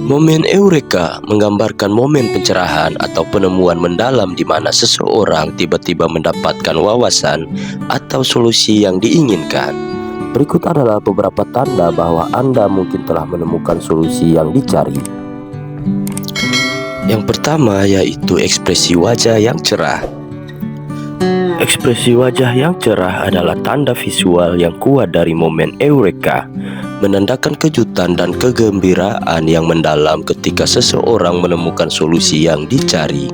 Momen eureka menggambarkan momen pencerahan atau penemuan mendalam di mana seseorang tiba-tiba mendapatkan wawasan atau solusi yang diinginkan. Berikut adalah beberapa tanda bahwa Anda mungkin telah menemukan solusi yang dicari. Yang pertama yaitu ekspresi wajah yang cerah. Ekspresi wajah yang cerah adalah tanda visual yang kuat dari momen eureka, menandakan kejutan dan kegembiraan yang mendalam ketika seseorang menemukan solusi yang dicari.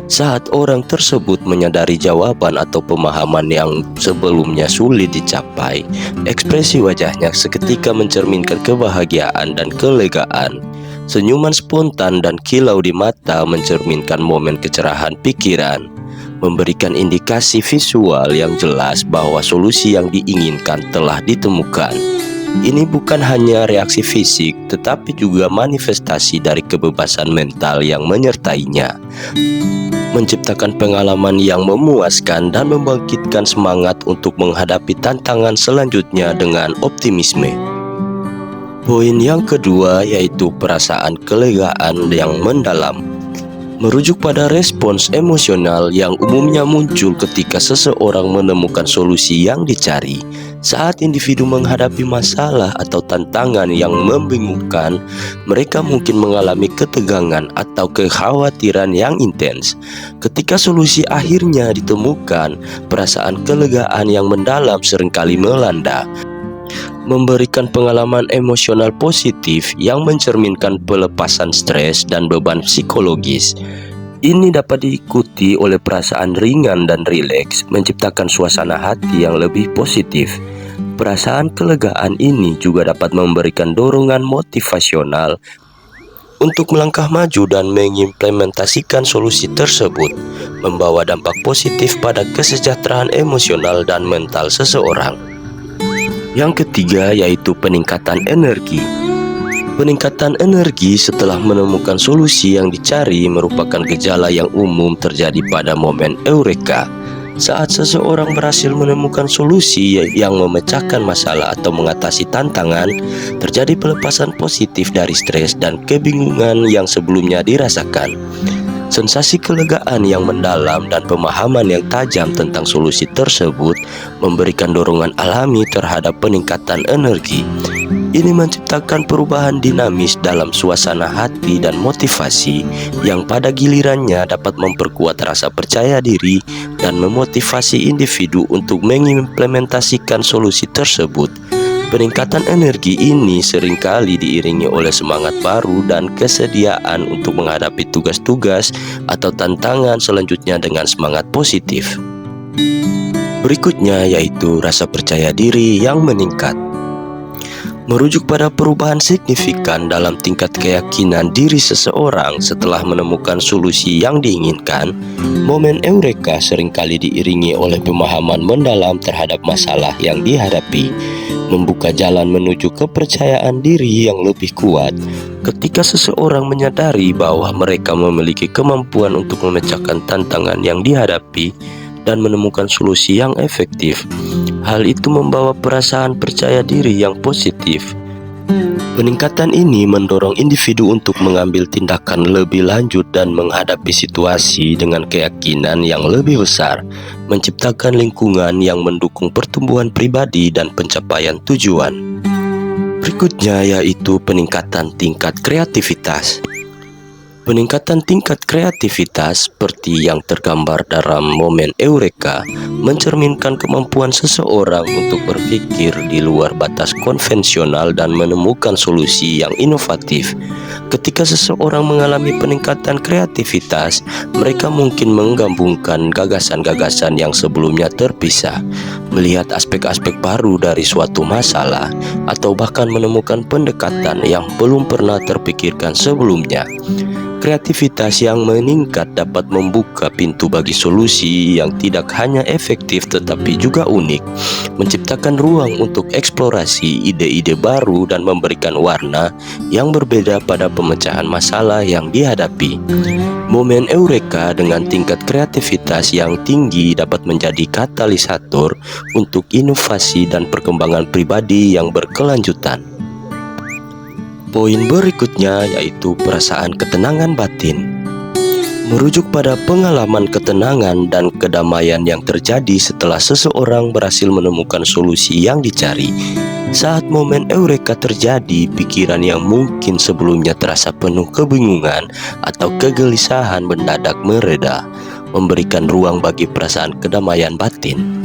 Saat orang tersebut menyadari jawaban atau pemahaman yang sebelumnya sulit dicapai, ekspresi wajahnya seketika mencerminkan kebahagiaan dan kelegaan. Senyuman spontan dan kilau di mata mencerminkan momen kecerahan pikiran, memberikan indikasi visual yang jelas bahwa solusi yang diinginkan telah ditemukan. Ini bukan hanya reaksi fisik, tetapi juga manifestasi dari kebebasan mental yang menyertainya, menciptakan pengalaman yang memuaskan dan membangkitkan semangat untuk menghadapi tantangan selanjutnya dengan optimisme. Poin yang kedua yaitu perasaan kelegaan yang mendalam. Merujuk pada respons emosional yang umumnya muncul ketika seseorang menemukan solusi yang dicari. Saat individu menghadapi masalah atau tantangan yang membingungkan, mereka mungkin mengalami ketegangan atau kekhawatiran yang intens. Ketika solusi akhirnya ditemukan, perasaan kelegaan yang mendalam seringkali melanda, memberikan pengalaman emosional positif yang mencerminkan pelepasan stres dan beban psikologis. Ini dapat diikuti oleh perasaan ringan dan rileks, menciptakan suasana hati yang lebih positif. Perasaan kelegaan ini juga dapat memberikan dorongan motivasional untuk melangkah maju dan mengimplementasikan solusi tersebut, membawa dampak positif pada kesejahteraan emosional dan mental seseorang. Yang ketiga yaitu peningkatan energi. Peningkatan energi setelah menemukan solusi yang dicari merupakan gejala yang umum terjadi pada momen eureka. Saat seseorang berhasil menemukan solusi yang memecahkan masalah atau mengatasi tantangan, terjadi pelepasan positif dari stres dan kebingungan yang sebelumnya dirasakan. Sensasi kelegaan yang mendalam dan pemahaman yang tajam tentang solusi tersebut memberikan dorongan alami terhadap peningkatan energi. Ini menciptakan perubahan dinamis dalam suasana hati dan motivasi yang pada gilirannya dapat memperkuat rasa percaya diri dan memotivasi individu untuk mengimplementasikan solusi tersebut. Peningkatan energi ini seringkali diiringi oleh semangat baru dan kesediaan untuk menghadapi tugas-tugas atau tantangan selanjutnya dengan semangat positif. Berikutnya yaitu rasa percaya diri yang meningkat. Merujuk pada perubahan signifikan dalam tingkat keyakinan diri seseorang setelah menemukan solusi yang diinginkan, momen eureka seringkali diiringi oleh pemahaman mendalam terhadap masalah yang dihadapi, membuka jalan menuju kepercayaan diri yang lebih kuat. Ketika seseorang menyadari bahwa mereka memiliki kemampuan untuk memecahkan tantangan yang dihadapi dan menemukan solusi yang efektif, hal itu membawa perasaan percaya diri yang positif. Peningkatan ini mendorong individu untuk mengambil tindakan lebih lanjut dan menghadapi situasi dengan keyakinan yang lebih besar, menciptakan lingkungan yang mendukung pertumbuhan pribadi dan pencapaian tujuan. Berikutnya yaitu peningkatan tingkat kreativitas. Peningkatan tingkat kreativitas seperti yang tergambar dalam momen eureka mencerminkan kemampuan seseorang untuk berpikir di luar batas konvensional dan menemukan solusi yang inovatif. Ketika seseorang mengalami peningkatan kreativitas, mereka mungkin menggabungkan gagasan-gagasan yang sebelumnya terpisah, melihat aspek-aspek baru dari suatu masalah, atau bahkan menemukan pendekatan yang belum pernah terpikirkan sebelumnya. Kreativitas yang meningkat dapat membuka pintu bagi solusi yang tidak hanya efektif tetapi juga unik, menciptakan ruang untuk eksplorasi ide-ide baru dan memberikan warna yang berbeda pada pemecahan masalah yang dihadapi. Momen eureka dengan tingkat kreativitas yang tinggi dapat menjadi katalisator untuk inovasi dan perkembangan pribadi yang berkelanjutan. Poin berikutnya yaitu perasaan ketenangan batin. Merujuk pada pengalaman ketenangan dan kedamaian yang terjadi setelah seseorang berhasil menemukan solusi yang dicari. Saat momen eureka terjadi, pikiran yang mungkin sebelumnya terasa penuh kebingungan atau kegelisahan mendadak mereda, memberikan ruang bagi perasaan kedamaian batin.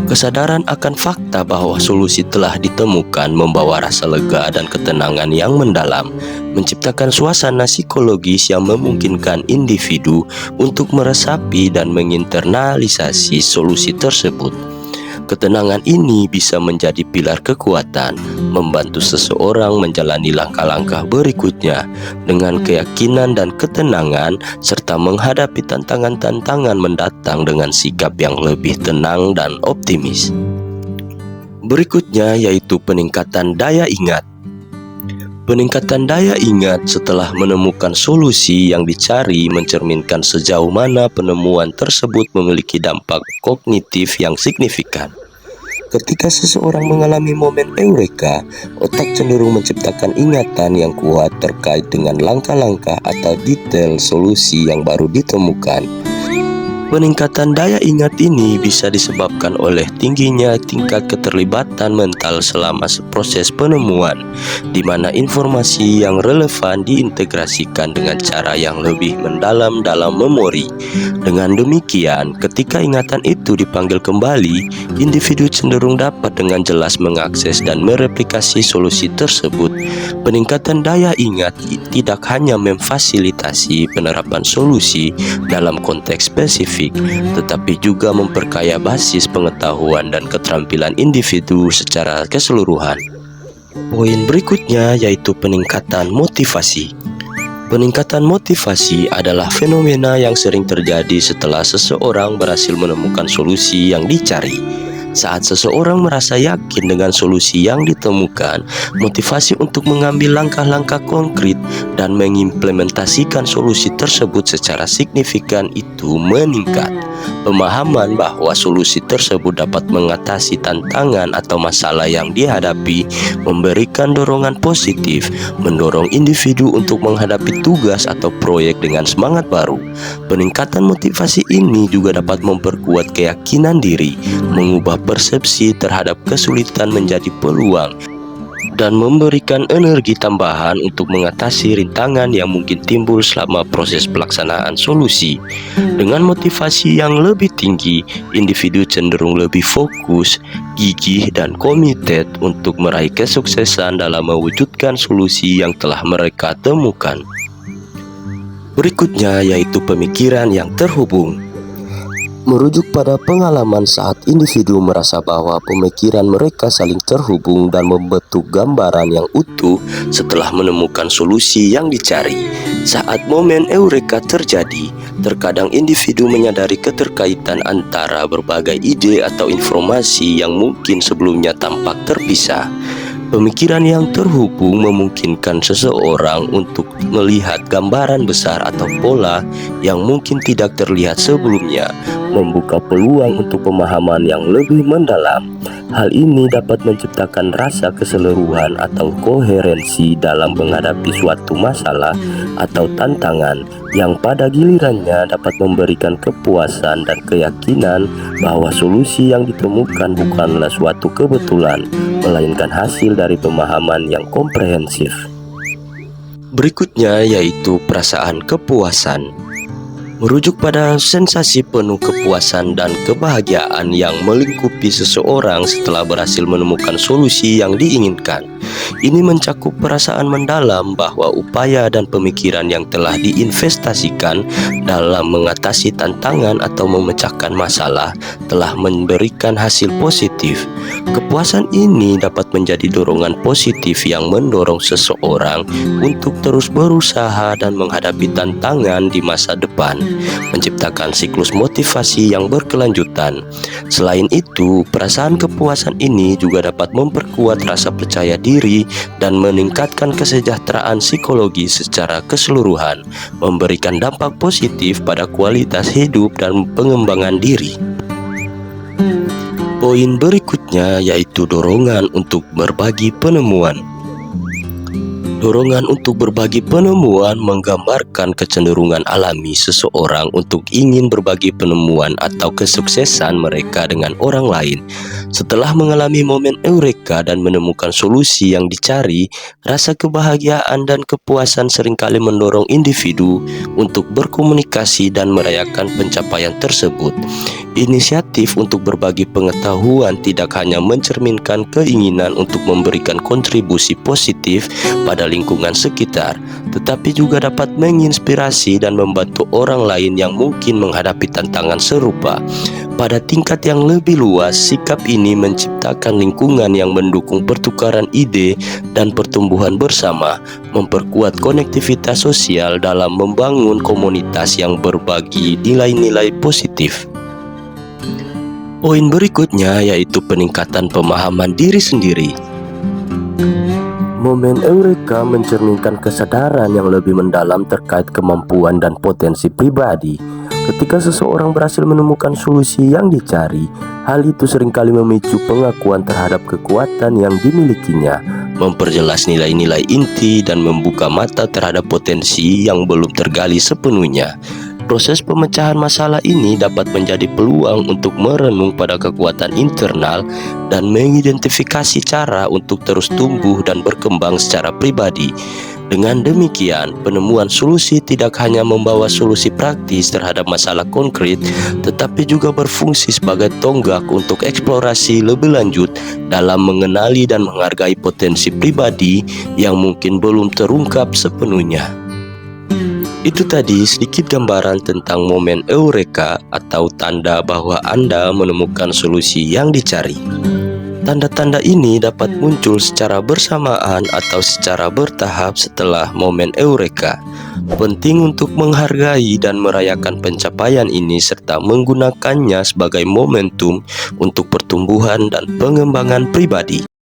Kesadaran akan fakta bahwa solusi telah ditemukan membawa rasa lega dan ketenangan yang mendalam, menciptakan suasana psikologis yang memungkinkan individu untuk meresapi dan menginternalisasi solusi tersebut. Ketenangan ini bisa menjadi pilar kekuatan, membantu seseorang menjalani langkah-langkah berikutnya dengan keyakinan dan ketenangan, serta menghadapi tantangan-tantangan mendatang dengan sikap yang lebih tenang dan optimis. Berikutnya yaitu peningkatan daya ingat. Peningkatan daya ingat setelah menemukan solusi yang dicari mencerminkan sejauh mana penemuan tersebut memiliki dampak kognitif yang signifikan. Ketika seseorang mengalami momen eureka, otak cenderung menciptakan ingatan yang kuat terkait dengan langkah-langkah atau detail solusi yang baru ditemukan. Peningkatan daya ingat ini bisa disebabkan oleh tingginya tingkat keterlibatan mental selama proses penemuan, di mana informasi yang relevan diintegrasikan dengan cara yang lebih mendalam dalam memori. Dengan demikian, ketika ingatan itu dipanggil kembali, individu cenderung dapat dengan jelas mengakses dan mereplikasi solusi tersebut. Peningkatan daya ingat tidak hanya memfasilitasi penerapan solusi dalam konteks spesifik, tetapi juga memperkaya basis pengetahuan dan keterampilan individu secara keseluruhan. Poin berikutnya yaitu peningkatan motivasi. Peningkatan motivasi adalah fenomena yang sering terjadi setelah seseorang berhasil menemukan solusi yang dicari. Saat seseorang merasa yakin dengan solusi yang ditemukan, motivasi untuk mengambil langkah-langkah konkret dan mengimplementasikan solusi tersebut secara signifikan itu meningkat. Pemahaman bahwa solusi tersebut dapat mengatasi tantangan atau masalah yang dihadapi memberikan dorongan positif, mendorong individu untuk menghadapi tugas atau proyek dengan semangat baru. Peningkatan motivasi ini juga dapat memperkuat keyakinan diri, mengubah persepsi terhadap kesulitan menjadi peluang, dan memberikan energi tambahan untuk mengatasi rintangan yang mungkin timbul selama proses pelaksanaan solusi. Dengan motivasi yang lebih tinggi, individu cenderung lebih fokus, gigih, dan komited untuk meraih kesuksesan dalam mewujudkan solusi yang telah mereka temukan. Berikutnya yaitu pemikiran yang terhubung. Merujuk pada pengalaman saat individu merasa bahwa pemikiran mereka saling terhubung dan membentuk gambaran yang utuh setelah menemukan solusi yang dicari. Saat momen eureka terjadi, terkadang individu menyadari keterkaitan antara berbagai ide atau informasi yang mungkin sebelumnya tampak terpisah. Pemikiran yang terhubung memungkinkan seseorang untuk melihat gambaran besar atau pola yang mungkin tidak terlihat sebelumnya, membuka peluang untuk pemahaman yang lebih mendalam. Hal ini dapat menciptakan rasa keseluruhan atau koherensi dalam menghadapi suatu masalah atau tantangan, yang pada gilirannya dapat memberikan kepuasan dan keyakinan bahwa solusi yang ditemukan bukanlah suatu kebetulan, melainkan hasil dari pemahaman yang komprehensif. Berikutnya yaitu perasaan kepuasan. Merujuk pada sensasi penuh kepuasan dan kebahagiaan yang melingkupi seseorang setelah berhasil menemukan solusi yang diinginkan. Ini mencakup perasaan mendalam bahwa upaya dan pemikiran yang telah diinvestasikan dalam mengatasi tantangan atau memecahkan masalah telah memberikan hasil positif. Kepuasan ini dapat menjadi dorongan positif yang mendorong seseorang untuk terus berusaha dan menghadapi tantangan di masa depan, menciptakan siklus motivasi yang berkelanjutan. Selain itu, perasaan kepuasan ini juga dapat memperkuat rasa percaya diri dan meningkatkan kesejahteraan psikologi secara keseluruhan, memberikan dampak positif pada kualitas hidup dan pengembangan diri. Poin berikutnya yaitu dorongan untuk berbagi penemuan. Dorongan untuk berbagi penemuan menggambarkan kecenderungan alami seseorang untuk ingin berbagi penemuan atau kesuksesan mereka dengan orang lain. Setelah mengalami momen eureka dan menemukan solusi yang dicari, rasa kebahagiaan dan kepuasan seringkali mendorong individu untuk berkomunikasi dan merayakan pencapaian tersebut. Inisiatif untuk berbagi pengetahuan tidak hanya mencerminkan keinginan untuk memberikan kontribusi positif pada lingkungan sekitar, tetapi juga dapat menginspirasi dan membantu orang lain yang mungkin menghadapi tantangan serupa. Pada tingkat yang lebih luas, sikap ini menciptakan lingkungan yang mendukung pertukaran ide dan pertumbuhan bersama, memperkuat konektivitas sosial dalam membangun komunitas yang berbagi nilai-nilai positif. Poin berikutnya yaitu peningkatan pemahaman diri sendiri. Momen eureka mencerminkan kesadaran yang lebih mendalam terkait kemampuan dan potensi pribadi. Ketika seseorang berhasil menemukan solusi yang dicari, hal itu seringkali memicu pengakuan terhadap kekuatan yang dimilikinya, memperjelas nilai-nilai inti dan membuka mata terhadap potensi yang belum tergali sepenuhnya. Proses pemecahan masalah ini dapat menjadi peluang untuk merenung pada kekuatan internal dan mengidentifikasi cara untuk terus tumbuh dan berkembang secara pribadi. Dengan demikian, penemuan solusi tidak hanya membawa solusi praktis terhadap masalah konkret, tetapi juga berfungsi sebagai tonggak untuk eksplorasi lebih lanjut dalam mengenali dan menghargai potensi pribadi yang mungkin belum terungkap sepenuhnya. Itu tadi sedikit gambaran tentang momen eureka atau tanda bahwa Anda menemukan solusi yang dicari. Tanda-tanda ini dapat muncul secara bersamaan atau secara bertahap setelah momen eureka. Penting untuk menghargai dan merayakan pencapaian ini serta menggunakannya sebagai momentum untuk pertumbuhan dan pengembangan pribadi.